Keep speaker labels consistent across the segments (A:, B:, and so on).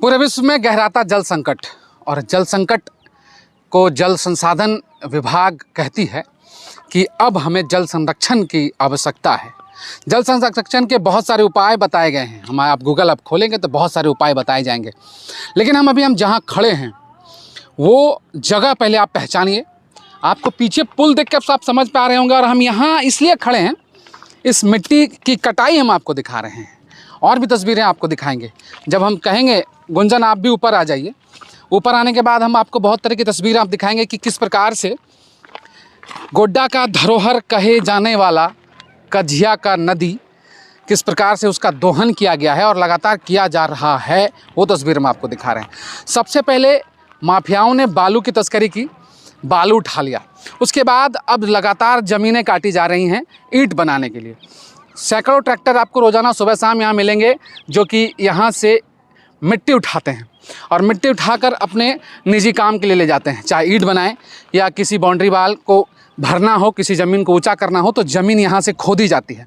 A: पूरे विश्व में गहराता जल संकट और जल संकट को जल संसाधन विभाग कहती है कि अब हमें जल संरक्षण की आवश्यकता है। जल संरक्षण के बहुत सारे उपाय बताए गए हैं। हम आप गूगल ऐप खोलेंगे तो बहुत सारे उपाय बताए जाएंगे, लेकिन हम जहाँ खड़े हैं वो जगह पहले आप पहचानिए। आपको पीछे पुल देख के आप समझ पा रहे होंगे, और हम यहाँ इसलिए खड़े हैं, इस मिट्टी की कटाई हम आपको दिखा रहे हैं। और भी तस्वीरें आपको दिखाएंगे। जब हम कहेंगे गुंजन आप भी ऊपर आ जाइए, ऊपर आने के बाद हम आपको बहुत तरह की तस्वीरें आप दिखाएंगे कि किस प्रकार से गोड्डा का धरोहर कहे जाने वाला कझिया का नदी किस प्रकार से उसका दोहन किया गया है और लगातार किया जा रहा है, वो तस्वीर हम आपको दिखा रहे हैं। सबसे पहले माफियाओं ने बालू की तस्करी की, बालू उठा लिया। उसके बाद अब लगातार ज़मीनें काटी जा रही हैं ईंट बनाने के लिए। सैकड़ों ट्रैक्टर आपको रोज़ाना सुबह शाम यहाँ मिलेंगे जो कि यहाँ से मिट्टी उठाते हैं और मिट्टी उठाकर अपने निजी काम के लिए ले जाते हैं। चाहे ईंट बनाएं या किसी बाउंड्री वाल को भरना हो, किसी ज़मीन को ऊंचा करना हो, तो ज़मीन यहाँ से खोदी जाती है।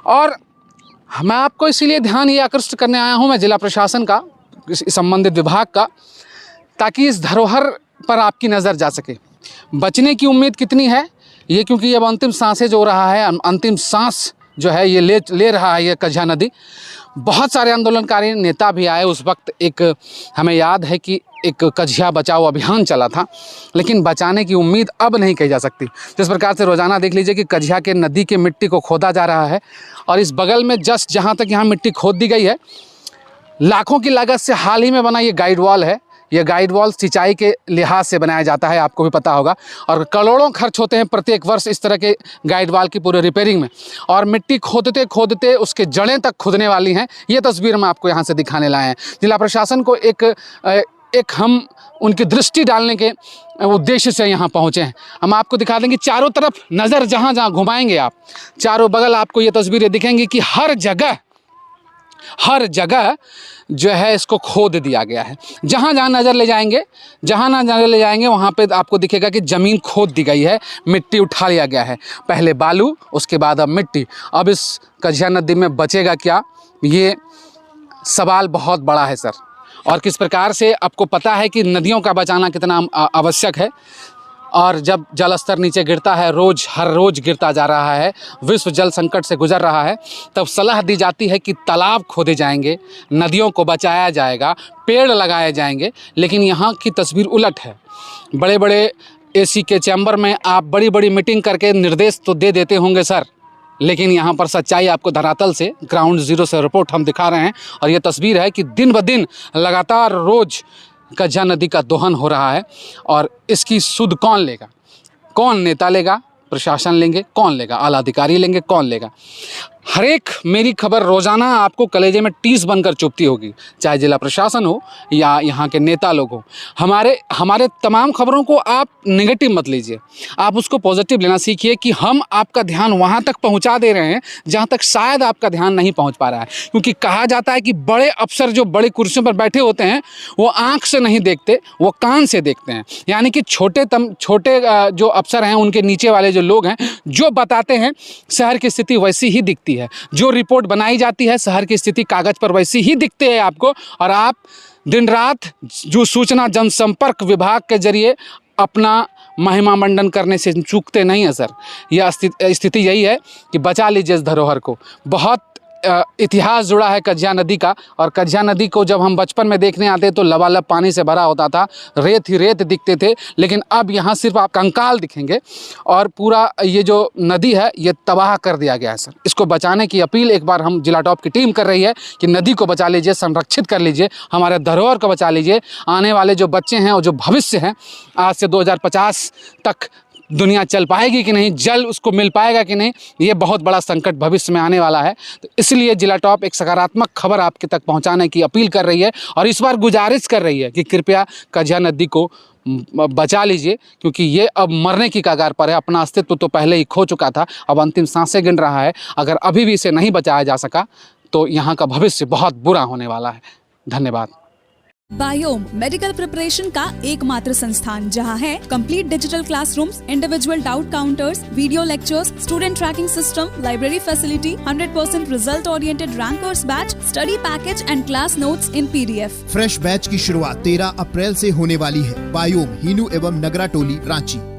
A: और मैं आपको इसीलिए ध्यान ये आकृष्ट करने आया हूँ, मैं जिला प्रशासन का, संबंधित विभाग का, ताकि इस धरोहर पर आपकी नज़र जा सके। बचने की उम्मीद कितनी है ये, क्योंकि अब अंतिम सांसें जो रहा है, अंतिम सांस जो है ये ले रहा है ये कझिया नदी। बहुत सारे आंदोलनकारी नेता भी आए उस वक्त। एक हमें याद है कि एक कझिया बचाओ अभियान चला था, लेकिन बचाने की उम्मीद अब नहीं कही जा सकती। जिस प्रकार से रोज़ाना देख लीजिए कि कझिया के नदी के मिट्टी को खोदा जा रहा है, और इस बगल में जस्ट जहाँ तक यहाँ मिट्टी खोद दी गई है, लाखों की लागत से हाल ही में बना ये गाइड वॉल है। ये गाइड वॉल सिंचाई के लिहाज से बनाया जाता है, आपको भी पता होगा, और करोड़ों खर्च होते हैं प्रत्येक वर्ष इस तरह के गाइड वॉल की पूरे रिपेयरिंग में। और मिट्टी खोदते खोदते उसके जड़ें तक खुदने वाली हैं। ये तस्वीर हम आपको यहाँ से दिखाने लाए हैं। जिला प्रशासन को एक हम उनकी दृष्टि डालने के उद्देश्य से यहाँ पहुँचे हैं। हम आपको दिखा देंगे चारों तरफ नज़र, जहाँ जहाँ घुमाएंगे आप, चारों बगल आपको ये तस्वीरें दिखेंगी कि हर जगह जो है इसको खोद दिया गया है। जहाँ जहाँ नज़र ले जाएंगे वहाँ पे आपको दिखेगा कि ज़मीन खोद दी गई है, मिट्टी उठा लिया गया है। पहले बालू, उसके बाद अब मिट्टी। अब इस कझिया नदी में बचेगा क्या, ये सवाल बहुत बड़ा है सर। और किस प्रकार से आपको पता है कि नदियों का बचाना कितना आवश्यक है, और जब जल स्तर नीचे गिरता है, हर रोज़ गिरता जा रहा है, विश्व जल संकट से गुजर रहा है, तब सलाह दी जाती है कि तालाब खोदे जाएंगे, नदियों को बचाया जाएगा, पेड़ लगाए जाएंगे। लेकिन यहाँ की तस्वीर उलट है। बड़े बड़े एसी के चैम्बर में आप बड़ी बड़ी मीटिंग करके निर्देश तो दे देते होंगे सर, लेकिन यहाँ पर सच्चाई आपको धरातल से, ग्राउंड ज़ीरो से रिपोर्ट हम दिखा रहे हैं। और ये तस्वीर है कि दिन ब दिन लगातार रोज़ कझिया नदी का दोहन हो रहा है, और इसकी सुध कौन लेगा? कौन नेता लेगा? प्रशासन लेंगे? कौन लेगा? आला अधिकारी लेंगे? कौन लेगा? हर एक मेरी खबर रोज़ाना आपको कलेजे में टीस बनकर चुभती होगी, चाहे जिला प्रशासन हो या यहाँ के नेता लोग हो। हमारे तमाम खबरों को आप नेगेटिव मत लीजिए, आप उसको पॉजिटिव लेना सीखिए कि हम आपका ध्यान वहाँ तक पहुँचा दे रहे हैं जहाँ तक शायद आपका ध्यान नहीं पहुँच पा रहा है। क्योंकि कहा जाता है कि बड़े अफसर जो बड़ी कुर्सियों पर बैठे होते हैं वो आँख से नहीं देखते, वो कान से देखते हैं। यानी कि छोटे जो अफसर हैं, उनके नीचे वाले जो लोग हैं, जो बताते हैं शहर की स्थिति वैसी ही दिखती है। जो रिपोर्ट बनाई जाती है शहर की स्थिति कागज पर वैसी ही दिखते हैं आपको, और आप दिन रात जो सूचना जनसंपर्क विभाग के जरिए अपना महिमा मंडन करने से चूकते नहीं हैं सर। यह स्थिति यही है कि बचा लीजिए इस धरोहर को। बहुत इतिहास जुड़ा है कझिया नदी का, और कझिया नदी को जब हम बचपन में देखने आते तो लबालब पानी से भरा होता था, रेत ही रेत दिखते थे। लेकिन अब यहाँ सिर्फ आप कंकाल दिखेंगे, और पूरा ये जो नदी है ये तबाह कर दिया गया है सर। इसको बचाने की अपील एक बार हम जिला टॉप की टीम कर रही है कि नदी को बचा लीजिए, संरक्षित कर लीजिए, हमारे धरोहर को बचा लीजिए। आने वाले जो बच्चे हैं और जो भविष्य हैं, आज से 2050 तक दुनिया चल पाएगी कि नहीं, जल उसको मिल पाएगा कि नहीं, ये बहुत बड़ा संकट भविष्य में आने वाला है। तो इसलिए जिला टॉप एक सकारात्मक खबर आपके तक पहुंचाने की अपील कर रही है, और इस बार गुजारिश कर रही है कि कृपया कझिया नदी को बचा लीजिए, क्योंकि ये अब मरने की कगार पर है। अपना अस्तित्व तो पहले ही खो चुका था, अब अंतिम सांसें गिन रहा है। अगर अभी भी इसे नहीं बचाया जा सका तो यहाँ का भविष्य बहुत बुरा होने वाला है। धन्यवाद।
B: बायोम मेडिकल प्रिपरेशन का एकमात्र संस्थान जहां है complete digital classrooms, individual doubt counters, video lectures, student tracking system, library facility, 100% result oriented rankers batch, study package and class notes in PDF।
C: Fresh batch की शुरुआत 13 अप्रैल से होने वाली है। बायोम, हीनू एवं नगरा टोली, रांची।